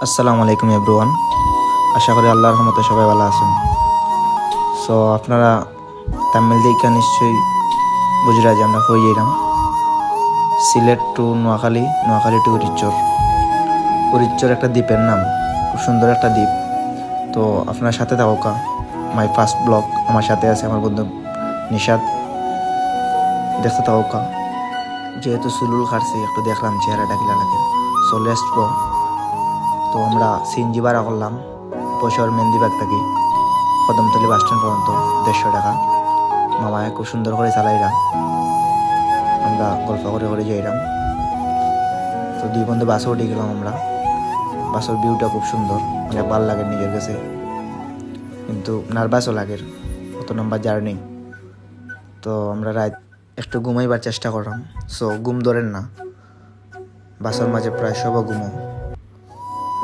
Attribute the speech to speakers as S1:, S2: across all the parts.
S1: আসসালামু আলাইকুম এভরিওয়ান। আশা করি আল্লাহর রহমতে সবাই ভালো আছেন। সো আপনারা তামিল দেখা নিশ্চয়ই বুঝরা যে আমরা হয়ে যাইলাম সিলেট টু নোয়াখালী, নোয়াখালী টু উরিচ্চর। উরিচ্চর একটা দ্বীপের নাম, খুব সুন্দর একটা দ্বীপ। তো আপনার সাথে থাকা মাই ফার্স্ট ব্লগ, আমার সাথে আছে আমার বন্ধু নিশাদ। দেখতে থাকা যেহেতু সুলুল খাটছি, একটু দেখলাম চেহারাটা কিলা লাগে। So let's go. তো আমরা সিএনজি ভাড়া করলাম পয়সার মেহেন্দিবাগ থেকে কদমতলী বাস স্ট্যান্ড পর্যন্ত 150 টাকা। মামায় খুব সুন্দর করে চালাইরা, আমরা গল্প করে করে যাইলাম। তো 2 বন্ধু বাসে উঠে গেলাম আমরা। বাসের ভিউটা খুব সুন্দর, অনেক ভালো লাগে নিজের কাছে, কিন্তু নার্ভাসও লাগে, কত নম্বর জার্নি। তো আমরা রাত একটু ঘুমাইবার চেষ্টা করলাম। সো ঘুম ধরেন না, বাসের মাঝে প্রায় সব ঘুমো।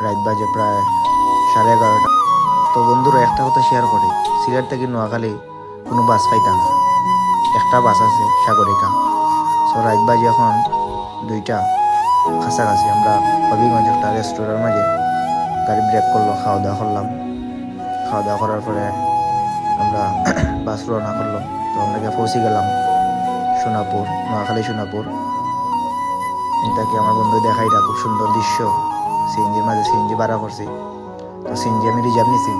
S1: রাত বাজে প্রায় 11:30। তো বন্ধুরা একটা কথা শেয়ার করি, সিলেট থেকে নোয়াখালী কোনো বাস পাইতাম না, একটা বাস আছে সাগরিকা। সো রাত বাজে এখন 2টা কাছাকাছি। আমরা হবিগঞ্জ একটা রেস্টুরেন্টের মাঝে গাড়ি ব্রেক করলো, খাওয়া দাওয়া করলাম। খাওয়া দাওয়া করার পরে আমরা বাস রওনা করলো। তো আমরা গিয়ে পৌঁছে গেলাম সোনাপুর, নোয়াখালী সোনাপুর। এটাকে আমার বন্ধু দেখাইটা খুব সুন্দর দৃশ্য। সিএনজির মাঝে সিএনজি ভাড়া করছি। তো সিএনজি আমি রিজার্ভ নিছি,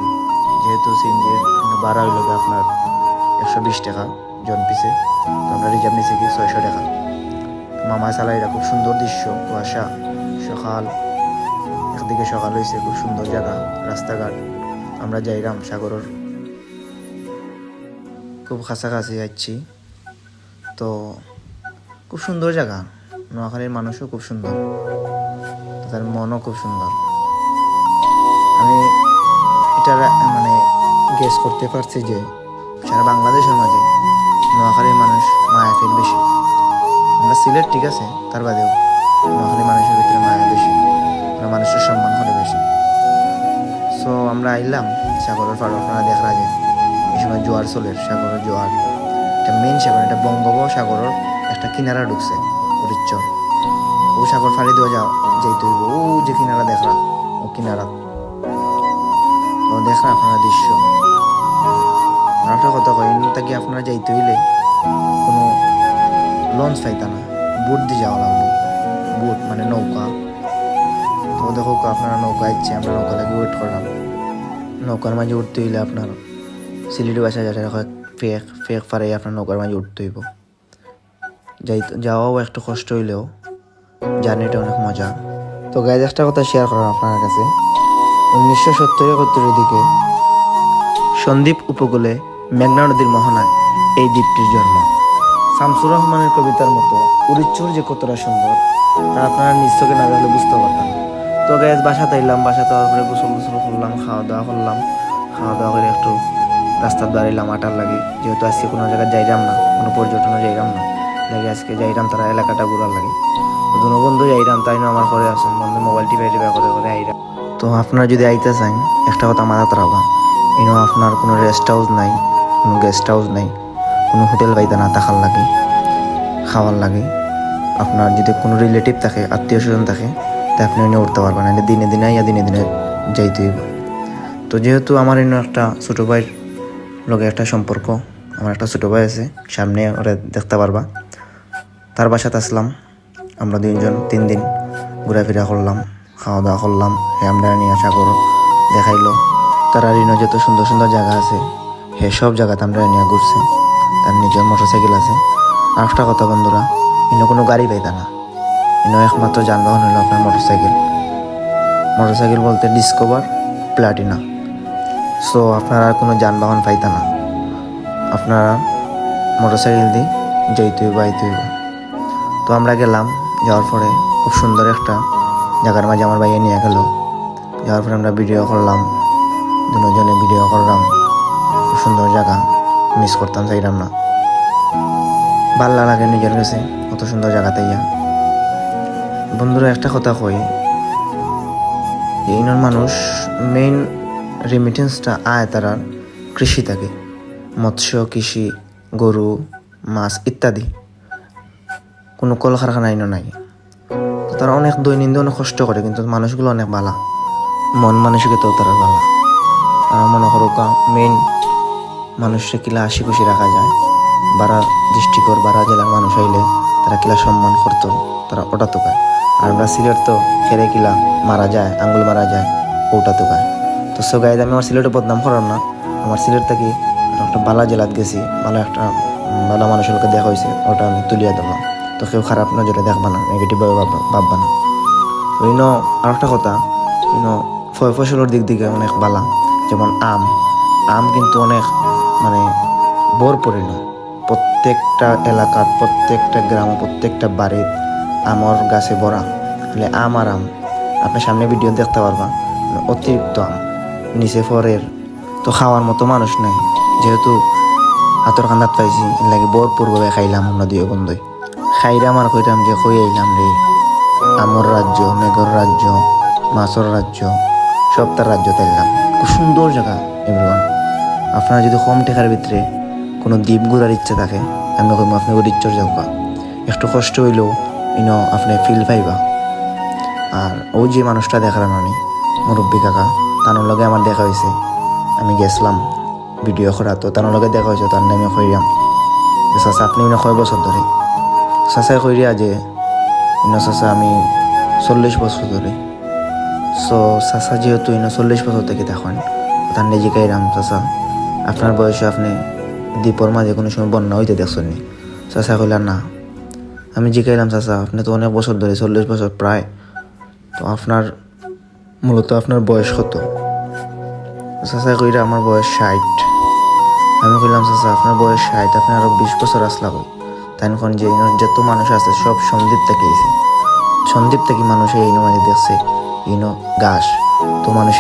S1: যেহেতু সিএনজির ভাড়া হইল আপনার 120 টাকা জন পিছে। তো আমরা রিজার্ভ নিছি কি 600 টাকা। মামা চালাইরা খুব সুন্দর দৃশ্য, কুয়াশা, সকাল, একদিকে সকাল হয়েছে, খুব সুন্দর জায়গা, রাস্তাঘাট। আমরা যাইলাম সাগরের খুব কাছাকাছি যাচ্ছি। তো খুব সুন্দর জায়গা, নোয়াখালীর মানুষও খুব সুন্দর, তাদের মনও খুব সুন্দর। আমি এটা মানে গেস করতে পারছি যে সারা বাংলাদেশের মাঝে নোয়াখালীর মানুষ মায়াফিল বেশি। আমরা সিলেট ঠিক আছে, তার বাদেও নোয়াখালী মানুষের ভিতরে মায়া বেশি, আমরা মানুষের সম্মান করে বেশি। সো আমরা আইলাম সাগরের পাড়। আপনারা দেখা যায় এই সময় জোয়ার চলে, সাগরের জোয়ার। এটা মেইন সাগর, এটা বঙ্গোপসাগরের একটা কিনারা ঢুকছে উরিচ্চর। ও সাগর ফাড়ি দেওয়া যাইতে হইব, ও যে কিনারা দেখরা, ও কিনারা। তো দেখরা আপনারা দৃশ্য। আর একটা কথা কই, তাকে আপনারা যাইতে হইলে কোনো লঞ্চ পাইতা না, বোট দিয়ে যাওয়া লাগবে। বোট মানে নৌকা। তো দেখো আপনারা নৌকা ইচ্ছে, আমরা নৌকা লাগে ওয়েট করলাম। নৌকার মাঝে উঠতে হইলে আপনার সিলেটি বাসা যেটা হয় ফেক ফেক ফারাই আপনার নৌকার মাঝে উঠতে হইব। যাওয়াও একটু কষ্ট হইলেও জার্নিটা অনেক মজা। তো গাইজ একটা কথা শেয়ার করলাম আপনার কাছে। 1970-71 দিকে সন্দ্বীপ উপকূলে মেঘনা নদীর মোহনায় এই দ্বীপটির জন্ম। শামসুর রহমানের কবিতার মতো উরিচ্চর যে কতটা সুন্দর তা আপনারা নিজ চোখে না দেখলে বুঝতে পারতাম। তো গ্যাস বাসাতে এলাম, বাসাতে হওয়ার পরে গোসল করলাম, খাওয়া দাওয়া করলাম। খাওয়া দাওয়া করে একটু রাস্তার দাঁড়াইলাম আটার লাগে, যেহেতু আজকে কোনো জায়গায় যাইলাম না, কোনো পর্যটনে যাইলাম না, লাগে আজকে যাইলাম তারা এলাকাটা ঘুরার লাগে। দুনো বন্ধু যাইলাম, তাই না আমার ঘরে আসেন বন্ধু মোবাইল টিপে করে আইরা। তো আপনারা যদি আইতে চান একটা কথা মাথাতে রাখবা, ইনো আপনার কোনো রেস্ট হাউস নাই, কোনো গেস্ট হাউস নাই, কোনো হোটেল পাইতে না থাকার লাগে, খাওয়ার লাগে। আপনার যদি কোনো রিলেটিভ থাকে, আত্মীয় স্বজন থাকে, তা আপনি এনে উঠতে পারবেন, না দিনে দিনে ইয়া দিনে দিনে যাইতে হইব। তো যেহেতু আমার এনে একটা ছোটো ভাইয়ের লগে একটা সম্পর্ক, আমার একটা ছোটো ভাই আছে, সামনে ওরা দেখতে পারবা, তার বাসাতে আসলাম। আমরা 3 দিন ঘোরাফেরা করলাম, খাওয়া দাওয়া করলাম। আমরা নিয়ে সাগর দেখাইলো, তার আর ইনো যত সুন্দর সুন্দর জায়গা আছে হে সব জায়গাতে আমরা নিয়ে ঘুরছে। তার নিজের মোটরসাইকেল আছে। আর একটা কথা বন্ধুরা, ইনো কোনো গাড়ি পাইতা না, ইনো একমাত্র যানবাহন হলো আপনার মোটরসাইকেল। মোটরসাইকেল বলতে ডিসকভার, প্লাটিনা। সো আপনারা আর কোনো যানবাহন পাইতা না, আপনারা মোটরসাইকেল দিয়ে যাইতে হইব আইতে হইব। তো আমরা গেলাম, যাওয়ার পরে খুব সুন্দর একটা জায়গার মাঝে আমার ভাইয়া নিয়ে গেল। যাওয়ার পরে আমরা ভিডিও করলাম, দুজনে ভিডিও করলাম। খুব সুন্দর জায়গা, মিস করতাম চাইলাম না, ভাল লাগে নিজের কাছে কত সুন্দর জায়গাতে ইয়া। বন্ধুরা একটা কথা কই, ইনার মানুষ মেইন রেমিটেন্সটা আয় তারা কৃষি থাকে, মৎস্য কৃষি, গরু, মাছ ইত্যাদি। কোনো কলকারখানা ইনো নাই। তারা অনেক দৈনন্দিন অনেক কষ্ট করে, কিন্তু মানুষগুলো অনেক ভালো। মন মানসিকতাও তারা ভালো। আর মনে করো মেইন মানুষকে কিলা হাসি খুশি রাখা যায়, বারা ডিস্ট্রিক্টর বারা জেলার মানুষ আইলে তারা কিলা সম্মান করতো, তারা ওটা তো পায়। আর আমরা সিলেট তো খেলে কিলা মারা যায়, আঙ্গুল মারা যায়, ওটা তো পায়। তো সো গাইজ আমি আমার সিলেটে বদনাম করার না, আমার সিলেট থেকে একটা বালা জেলাত গেছি, ভালো একটা ভালো মানুষের লোকে দেখা হয়েছে, ওটা আমি তুলিয়া দিলাম। তো কেউ খারাপ নজরে দেখবা না, নেগেটিভভাবে ভাববা না। তো আর একটা কথা, ফসলের দিক দিকে অনেক বালা, যেমন আম কিন্তু অনেক মানে ভরপুরিন। প্রত্যেকটা এলাকার প্রত্যেকটা গ্রাম প্রত্যেকটা বাড়ির আমর গাছে ভরা, মানে আম আর আম। আপনার সামনে ভিডিও দেখতে পারবা, অতিরিক্ত আম নিচে ফরের। তো খাওয়ার মতো মানুষ নাই, যেহেতু হাতর খান্দাত পাইছি লাগে ভরপুরভাবে খাইলাম আমরা দুই বন্ধুই। খাইরাম আর কইরাম যে কই আইলাম রে, আমর রাজ্য, মেঘর রাজ্য, মাছর রাজ্য, সপ্তাহ রাজ্য তাইলাম। খুব সুন্দর জায়গা এভরিওয়ান। আপনারা যদি কম টাকার ভিতরে কোনো দ্বীপ ঘোরার ইচ্ছা থাকে, আমি কইম আপনি গরিচর যাওয়া, একটু কষ্ট হইলেও আপনি ফিল পাইবা। আর ওই যে মানুষটা দেখালাম আমি, মুরব্বী কাকা, তার লগে আমার দেখা হয়েছে, আমি গেছিলাম ভিডিও করা, তো তার লগে দেখা হয়েছে, তার নামে কইরাম চাচা আপনি কয় বছর ধরে, চাচাই কইরিয়া যে চাচা আমি 40 বছর ধরে। সো চাচা যেহেতু 40 বছর থেকে দেখেন, তার নিজে কাইরাম চাচা আপনার বয়সে আপনি দ্বীপর মাঝে কোনো সময় বন্যা হইতে দেখছেন নি? চাচা কইলাম না। আমি জিজ্ঞাইলাম চাচা আপনি তো অনেক বছর ধরে, 40 বছর প্রায়, তো আপনার মূলত আপনার বয়স কত? চাচা কইরা আমার বয়স 60। আমি কইলাম চাচা আপনার বয়স 60, আপনি আরো 20 বছর আসলা কই? তাই এখন যে যত মানুষ আছে সব সন্দ্বীপ থেকে এসে, সন্দ্বীপ থেকে মানুষ এই মাঝে দেখছে গাছ, তো মানুষ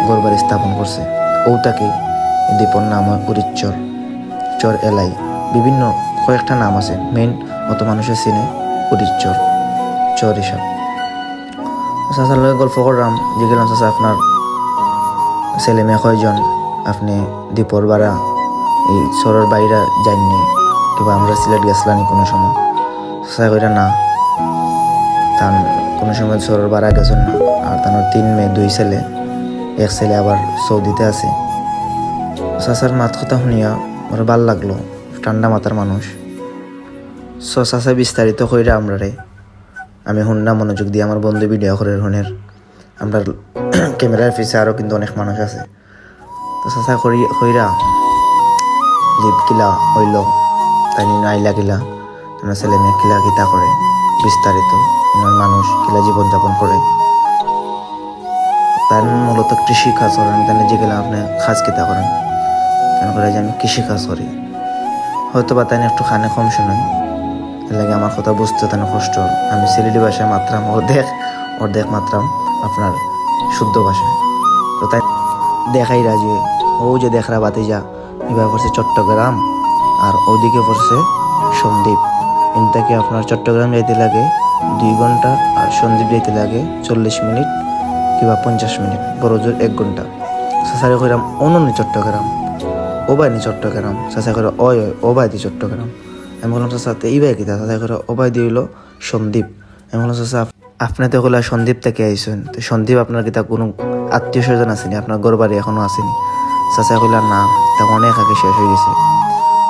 S1: গড়বাড়ি স্থাপন করছে। ওটাকে দ্বীপর নাম হয় উরিচর, চর এলাই, বিভিন্ন কয়েকটা নাম আছে, মেইন অত মানুষের চিনে উরিচর চর হিসাব। চাচার লগে গল্প করলাম, যে গেলাম চাচা আপনার ছেলে মেয়ে কয়জন, আপনি দ্বীপর বাড়া এই চরের বাইরে যাননি কিংবা আমরা সিলেট গেছিলাম কোনো সময়? চাচা কইরা না, তার কোনো সময় চরের বাড়া গেছেন না। আর তার 3 মেয়ে 2 ছেলে, এক ছেলে আবার সৌদিতে আছে। চাচার মাত কথা শুনিয়া আমার ভাল লাগলো, ঠান্ডা মাথার মানুষ। চাচা বিস্তারিত কইরা আমরারে আমি শুননা মনোযোগ দিয়ে, আমার বন্ধু ভিডিও করে শুনের, আমরা ক্যামেরার পিছে আরও কিন্তু অনেক মানুষ আছে। তো চাচা কইরা লিপ কিলা হইল, তাই আইলা কিলা, তোমার ছেলে মেয়ে কিলা কিতা করে, বিস্তারিত মানুষ কিলা জীবনযাপন করে। তার মূলত কৃষি কাজ করেন। আমি তাহলে যে গেলাম আপনি কাজ কিতা করেন, কেন করে যে আমি কৃষি কাজ করি। হয়তো বা তাই একটু খানে কম শোনেন, এর লাগে আমার কথা বুঝতে তাই কষ্ট। আমি সিলেটি ভাষায় মাত্রাম অর্ধেক মাত্রাম আপনার শুদ্ধ ভাষায়। তো তাই দেখাইরা যে ও যে দেখরা বাতিজা এবার পড়ছে চট্টগ্রাম, আর ওদিকে পড়ছে সন্দ্বীপ। এটাকে আপনার চট্টগ্রাম যাইতে লাগে 2 ঘন্টা, আর সন্দ্বীপ যাইতে লাগে 40 মিনিট কিংবা 50 মিনিট, বড় জোর 1 ঘন্টা। চাচারে কইরাম অনন্য চট্টগ্রাম, ও বাইনি চট্টগ্রাম, চাচা করে ও বাইদি চট্টগ্রাম। আমি বললাম চাচা এই বাই কিতা? চাচা করে ও বাইদি হইল সন্দ্বীপ। আমি বললাম চাচা আপনি তো কইলা সন্দ্বীপ থেকে আইসেন, তো সন্দ্বীপ আপনার কিতা কোনো আত্মীয় স্বজন আসেনি? আপনার ঘর বাড়ি এখনো আসেনি? চাচা কইলা না, তা অনেক আগে শেষ হয়ে গেছে।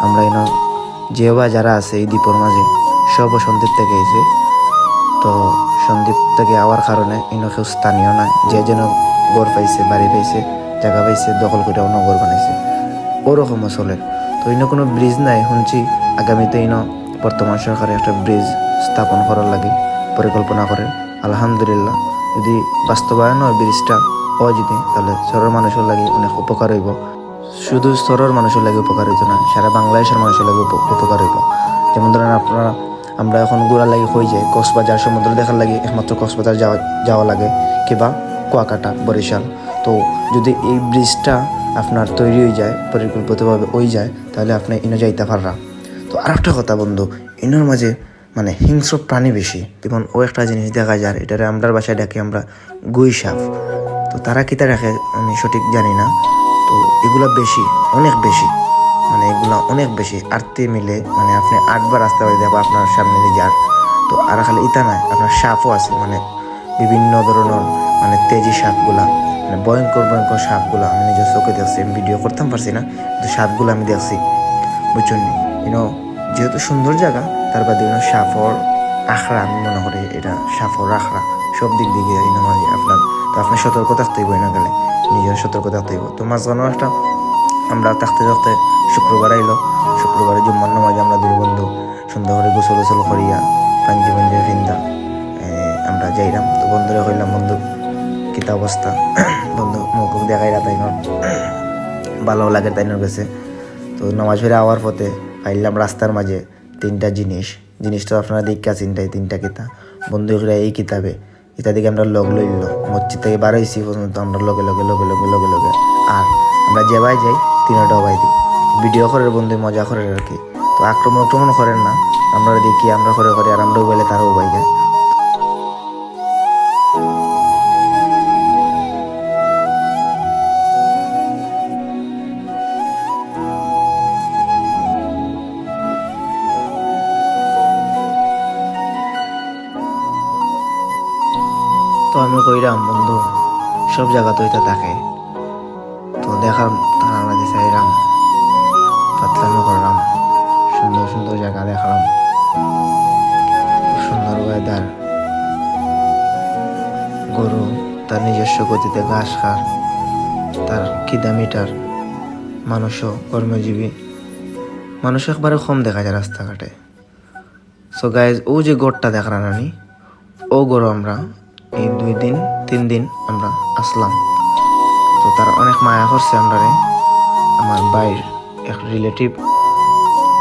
S1: আমরা যে বা যারা আছে এই দ্বীপর মাঝে সব সন্দ্বীপ থেকে আইছে। তো সন্দ্বীপ থেকে আওয়ার কারণে কেউ স্থানীয় না, যে যেন ঘর পাইছে, বাড়ি পাইছে, জায়গা পাইছে, দখল করে অন্য ঘর বানাইছে, ওরকমও চলে। তো কোনো ব্রিজ নাই, শুনছি আগামীতে বর্তমান সরকারে একটা ব্রিজ স্থাপন করার লাগে পরিকল্পনা করে। আলহামদুলিল্লাহ, যদি বাস্তবায়ন হয় ব্রিজটা হয় যদি, তাহলে শহরের মানুষের লাগে অনেক উপকার হইব। শুধু শহরের মানুষের লাগে উপকার হইতো না, সারা বাংলাদেশের মানুষের লাগে উপকার হইব। যেমন ধরেন আমরা এখন ঘোরার লাগে হয়ে যায় কক্সবাজার, সমুদ্র দেখার লাগে একমাত্র কক্সবাজার যাওয়া লাগে কিংবা কুয়াকাটা, বরিশাল। তো যদি এই ব্রিজটা আপনার তৈরি হয়ে যায়, পরিকল্পিতভাবে হয়ে যায়, তাহলে আপনি যাইতে পাররা। তো আর একটা কথা বন্ধু, ইনোর মাঝে মানে হিংস্র প্রাণী বেশি। যেমন ও একটা জিনিস দেখা যায়, এটারে আমরার বাসায় ডাকি আমরা গুই সাপ। তো তারা কিতা রাখে আমি সঠিক জানি না। তো এগুলা বেশি, অনেক বেশি, মানে এগুলা অনেক বেশি। আরতে মিলে মানে আপনি 8 বার রাস্তা বাড়ি দেখবো আপনার সামনে দিয়ে যার। তো আর খালি ইতা নয়, আপনার সাপও আছে, মানে বিভিন্ন ধরনের মানে তেজি সাপগুলা, মানে ভয়ঙ্কর ভয়ঙ্কর সাপগুলা আমি নিজের চোখে দেখছি। আমি ভিডিও করতাম পারছি না, কিন্তু সাপগুলো আমি দেখছি, বুঝছেন? যেহেতু সুন্দর জায়গা, তার বাদে সাফর আখড়া, আমি মনে করি এটা সাফর আখড়া সব দিক দিকে মানে আপনার, তো আপনি সতর্ক থাকতে হইব, না গেলে নিজের সতর্ক থাকতে হইব। তো মাঝখানেও একটা আমরা থাকতে থাকতে শুক্রবার আইলো, শুক্রবারে জুম্মার নামাজে আমরা দুই বন্ধু সুন্দর করে গোসল গোসল করিয়া পাঞ্জি পাঞ্জি ফিন্দা আমরা যাইলাম। তো বন্ধুরা কইলাম, বন্ধু কিতা অবস্থা? বন্ধু মুখ দেখাইরা তাইনর ভালো লাগে তাইনর গেছে। তো নামাজ ফিরে আওয়ার পথে পাইলাম রাস্তার মাঝে তিনটা জিনিসটা আপনারা দেখা চিন্তায় তিনটা কিতা বন্ধু করে এই কিতাবে ইতা দিকে আমরা লগ লইল মসজিদ থেকে বার হয়েছি পর্যন্ত আমরা লগে লগে লগে লগে লগে লগে আর আমরা যে ভাই যাই তিনটা ভাই দিই ভিডিও করে বন্ধু মজা করে আর কি। তো আক্রমণ করেন না, আমরা দেখি আমরা করে করে আর আমরাও বলে তারাও ভাই যায়। তো আমি কইরাম, বন্ধু সব জায়গা তো এটা থাকে, তো দেখার তারা আমরা চাইরাম, ফাতলামি করলাম, সুন্দর সুন্দর জায়গা দেখলাম, সুন্দর ওয়েদার, গরু তার নিজস্ব গতিতে ঘাস খার, তার খিদা মিটার, মানুষও কর্মজীবী, মানুষ একবারে কম দেখা যায় রাস্তাঘাটে। সো গাইজ, ও যে গড়টা দেখলাম আমি, ও গড় আমরা এই 2-3 দিন আমরা আসলাম। তো তারা অনেক মায়া করছে আমরা রে। আমার ভাইয়ের এক রিলেটিভ,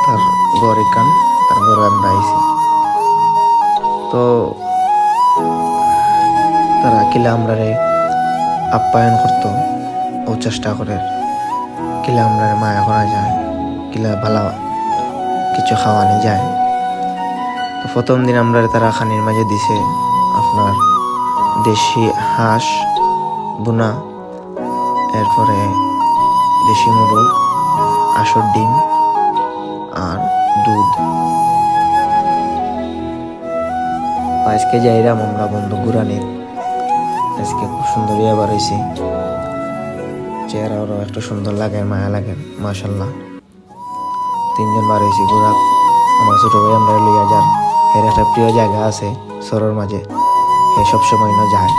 S1: তার গড় এখান, তার গড়ে আমরা আইছি। তো তারা কিলা আমরা রে আপ্যায়ন করতো, ও চেষ্টা করে কিলা আমরা মায়া করা যায়, কিলা ভালো কিছু খাওয়ানি যায়। তো প্রথম দিন আমরা তারা খানির মাঝে দিছে আপনার দেশি হাঁস বুনা, এরপরে দেশি মুরগ, আসর ডিম আর দুধ। আজকে যাইরাম আমরা বন্ধু ঘুরানির, আজকে খুব সুন্দর এবার হয়েছি, চেহারা ওরাও একটু সুন্দর লাগে, মায়া লাগে, মাশাল্লাহ। 3 জন বার হয়েছি ঘুরা। আমার ছোট ভাই আমরা লইয়া যার, এর একটা প্রিয় জায়গা আছে সরোর মাঝে, এ সবসময় না যায়,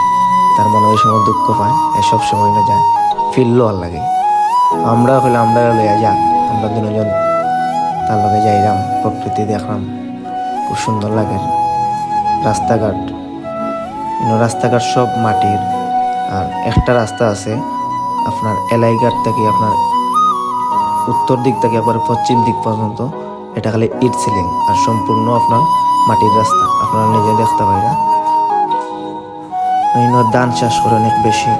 S1: তার মনে ওই সময় দুঃখ পায়, এ সবসময় না যায়, ফিরলো আর লাগে। আমরা হলে আমরা লইয়া যা, আমরা 2জন তার লগে যাইলাম, প্রকৃতি দেখলাম, খুব সুন্দর লাগে। রাস্তাঘাট রাস্তাঘাট সব মাটির, আর একটা রাস্তা আছে আপনার এলাইঘাট থেকে আপনার উত্তর দিক থেকে একবার পশ্চিম দিক পর্যন্ত, এটা খালি ইট সিলিং, আর সম্পূর্ণ আপনার মাটির রাস্তা, আপনারা নিজে দেখতে পাইরা। ধান চাষ করে অনেক বেশি,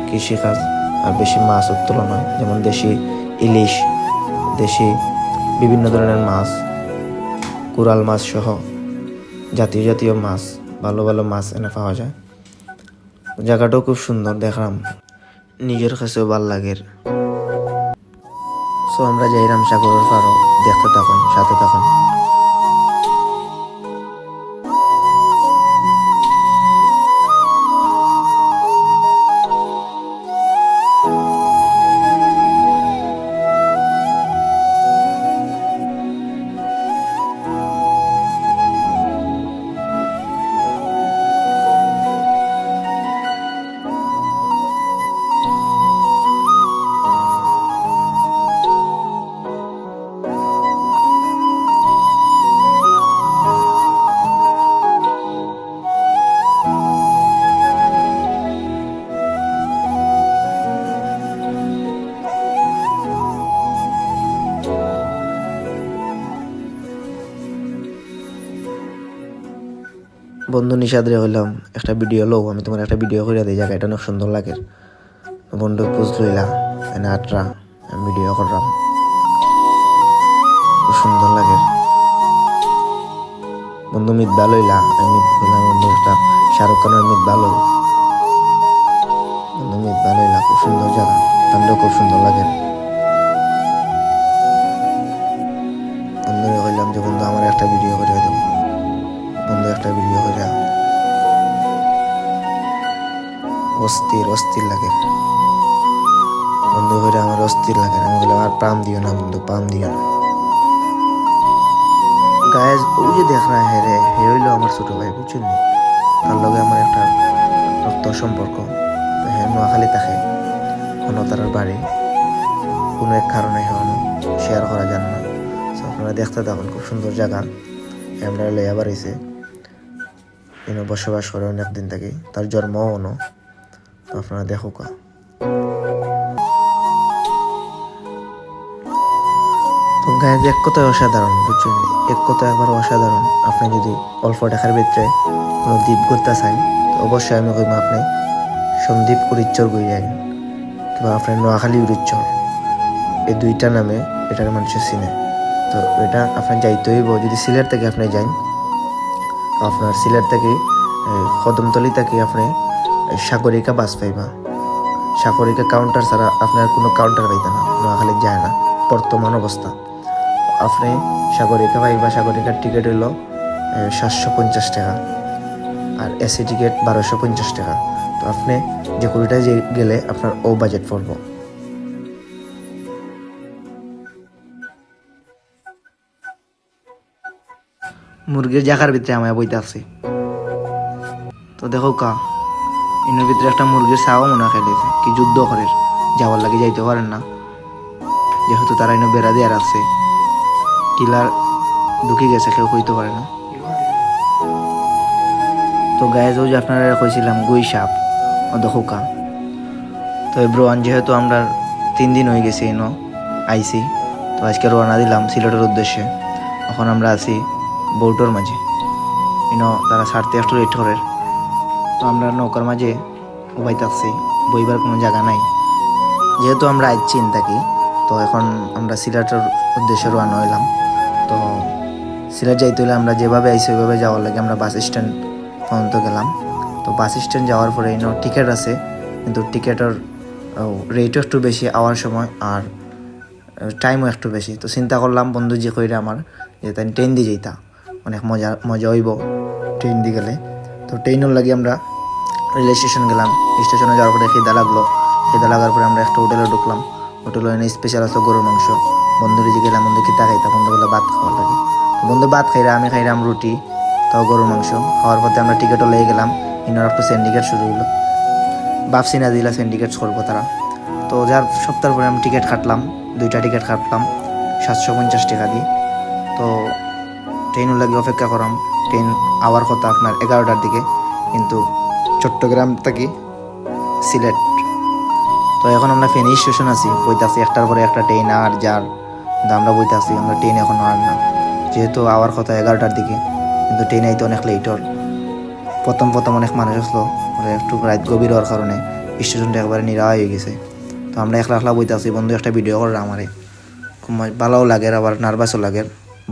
S1: কৃষিকাজ, আর বেশি মাছ উত্তোলন হয়, যেমন দেশি ইলিশ, দেশি বিভিন্ন ধরনের মাছ, কোরাল মাছ সহ জাতীয় জাতীয় মাছ, ভালো ভালো মাছ এনে পাওয়া যায়। জায়গাটাও খুব সুন্দর দেখলাম, নিজের কাছেও ভাল লাগে। সো আমরা যাইরাম সাগরের পাড়ও, দেখতে থাকুন, সাথে থাকুন। বন্ধু নিষাদ রে হইলাম, একটা ভিডিও লো, আমি তোমার একটা ভিডিও করে দিই, জায়গাটা অনেক সুন্দর লাগে। বন্ধু বুঝ লইলা এনে আটরা আমি ভিডিও করলাম, খুব সুন্দর লাগে। বন্ধু মিত ভালো হইলা, আমি মিত হইলাম, বন্ধু একটা শাহরুখ খানের মিত ভালো, বন্ধু মিত ভালো হইলা, খুব সুন্দর জায়গা, তান্ডেও খুব সুন্দর লাগে। বন্ধু হইলাম যে বন্ধু আমার একটা ভিডিও করে দেব, বন্ধু একটা ভিডিও করে অস্থির অস্থির লাগে বন্ধু হইলে আমার অস্থির লাগে আমি বললাম আর পাম দিও না বন্ধু পাম দিও না গায়ে ও যে দেখ রা হে রে হে হইলো আমার ছোট ভাই বুঝছেন তার লগে আমার একটা রক্ত সম্পর্ক তো হে নোয়াখালী থাকে কোনো তার বাড়ি কোনো এক কারণে হেওয়ানো শেয়ার করা যান না তো আপনারা দেখতে থাকুন খুব সুন্দর জায়গা আমরা লইয়া বাড়িছে বসবাস করে অনেক দিন থেকে তার জন্মও অন্য তো আপনারা দেখুক তো গায়ে এক কথায় অসাধারণ বুঝছেন এক কথায় একবার অসাধারণ আপনি যদি অল্প টাকার ভিতরে কোনো দ্বীপ ঘুরতে চান তো অবশ্যই আমি কইব আপনি সন্দ্বীপ উড়িচ্চর গই যান কিংবা আপনার নোয়াখালী উড়িচ্চর এই দুইটা নামে এটার মানুষের চিনে তো এটা আপনার যাইতে হইব যদি সিলেট থেকে আপনি যান আপনার সিলেট থেকে কদমতলি থেকে আপনি সাগরিকা বাস পাইবা সাগরিকা কাউন্টার ছাড়া আপনার কোনো কাউন্টার পাইতে না নোয়াখালী যায় না বর্তমান অবস্থা আপনি সাগরিকা পাইবা সাগরিকার টিকিট হইল 750 টাকা আর এসি টিকিট 1250 টাকা তো আপনি যে কোনোটায় গেলে আপনার ও বাজেট পড়ব মুরগির জায়গার ভিতরে আমায় বইতে আসছি তো দেখো কা এর ভিতরে একটা মুরগির চাও মনে খেলেছে কি যুদ্ধ করে যাওয়ার লাগে যাইতে পারেন না যেহেতু তারা এনে বেড়া দিয়ে রাখছে কিলার ঢুকে গেছে কেউ কইতে পারে না তো গায়ে যাও যে আপনারা কইছিলাম গুই সাপ ও দেখো কা তো ব্রোয়ান যেহেতু আমরা 3 দিন হয়ে গেছি এনো আইসি তো আজকে রওনা দিলাম সিলেটের উদ্দেশ্যে এখন আমরা আছি বৌটোর মাঝে তারা ছাড়তে একটু লেট করে তো আমরা নৌকার মাঝে উবাইতে আসছি বইবার কোনো জায়গা নাই যেহেতু আমরা আইছি থাকি তো এখন আমরা সিলেটের উদ্দেশ্যে রওনা হইলাম তো সিলেট যাইতে হলে আমরা যেভাবে আইসি ওইভাবে যাওয়ার লাগে আমরা বাস স্ট্যান্ড পর্যন্ত গেলাম তো বাস স্ট্যান্ড যাওয়ার পরে টিকিট আছে কিন্তু টিকিটের রেটও একটু বেশি আওয়ার সময় আর টাইমও একটু বেশি তো চিন্তা করলাম বন্ধু যে কইরা আমার যে তাই ট্রেন দিয়ে যেতা অনেক মজা হইব ট্রেন দিয়ে গেলে তো ট্রেনের লাগে আমরা রেল স্টেশন গেলাম স্টেশনে যাওয়ার পরে খিদা লাগলো খিদা লাগার পরে আমরা একটা হোটেলে ঢুকলাম হোটেলে এনে স্পেশাল আছে গরুর মাংস বন্ধুরে যে গেলাম বন্ধু খিদা খাইতা বন্ধু বলে ভাত খাওয়ার লাগে তো বন্ধু ভাত খাইরা আমি খাইলাম রুটি তাও গরুর মাংস খাওয়ার পথে আমরা টিকিটও লেগে গেলাম ইনার একটু সিন্ডিকেট শুরু হইলো বাপসি না দিলা সিন্ডিকেট করবো তারা তো যার সপ্তাহ পরে আমি টিকিট কাটলাম 2টা টিকিট কাটলাম 750 টাকা দিয়ে তো ট্রেনের লাগে অপেক্ষা করাম ট্রেন আওয়ার কথা আপনার 11টার দিকে কিন্তু চট্টগ্রাম থেকে সিলেট তো এখন আমরা ফেনী স্টেশন আছি বইতে আছি একটার পরে একটা ট্রেন আর যার কিন্তু আমরা বইতে আছি আমরা ট্রেন এখন আর না যেহেতু আওয়ার কথা 11টার দিকে কিন্তু ট্রেন আইতে অনেক লেটর প্রথম অনেক মানুষ আসলো একটু রাত গভীর হওয়ার কারণে স্টেশনটা একবারে নিরা হয়ে গেছে তো আমরা একলা বইতে আছি বন্ধু একটা ভিডিও করে আমারে খুব ভালোও লাগে আবার নার্ভাসও লাগে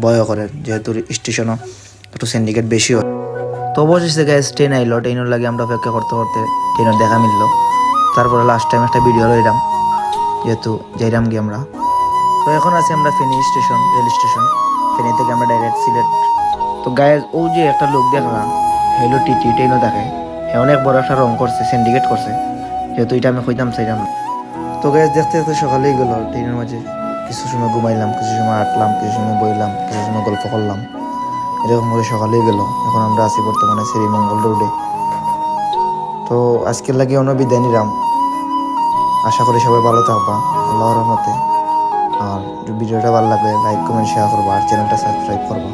S1: ভয়ও করে যেহেতু স্টেশনও একটু সিন্ডিকেট বেশি হয় তো অবশেষে গ্যাস ট্রেন আইলো ট্রেনের লাগে আমরা অপেক্ষা করতে ট্রেনের দেখা মিললো তারপরে লাস্ট টাইম একটা ভিডিও লইলাম যেহেতু যাইলাম গিয়ে আমরা তো এখন আছি আমরা Feni station rail station Feni থেকে আমরা ডাইরেক্ট সিলেট তো গায়ে ও যে একটা লোক দেখলাম হেলো টিটি ট্রেনও দেখে হে অনেক বড় একটা রং করছে সিন্ডিকেট করছে যেহেতু এটা আমি কইতাম চাইলাম তো গ্যাস দেখতে দেখতে সকালেই গেল ট্রেনের মাঝে কিছু সময় ঘুমাইলাম কিছু সময় আটলাম কিছু সময় বইলাম কিছু সময় গল্প করলাম এরকম করে সকালেই গেল এখন আমরা আছি বর্তমানে শ্রীমঙ্গল রোডে তো আজকের লাগে অন্য বিদায় নিলাম আশা করি সবাই ভালো থাকবা আল্লাহর রহমতে আর ভিডিওটা ভালো লাগলে লাইক কমেন্ট শেয়ার করবা আর চ্যানেলটা সাবস্ক্রাইব করবা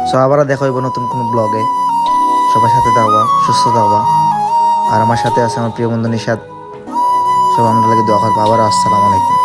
S1: সো আবার দেখা হইব নতুন কোনো ব্লগে সবার সাথে থাকবা সুস্থ থাকবা আর আমার সাথে আছে আমার প্রিয় বন্ধু নিশাদ সব আমরা লাগে দোয়া করবো আবার আসসালামু আলাইকুম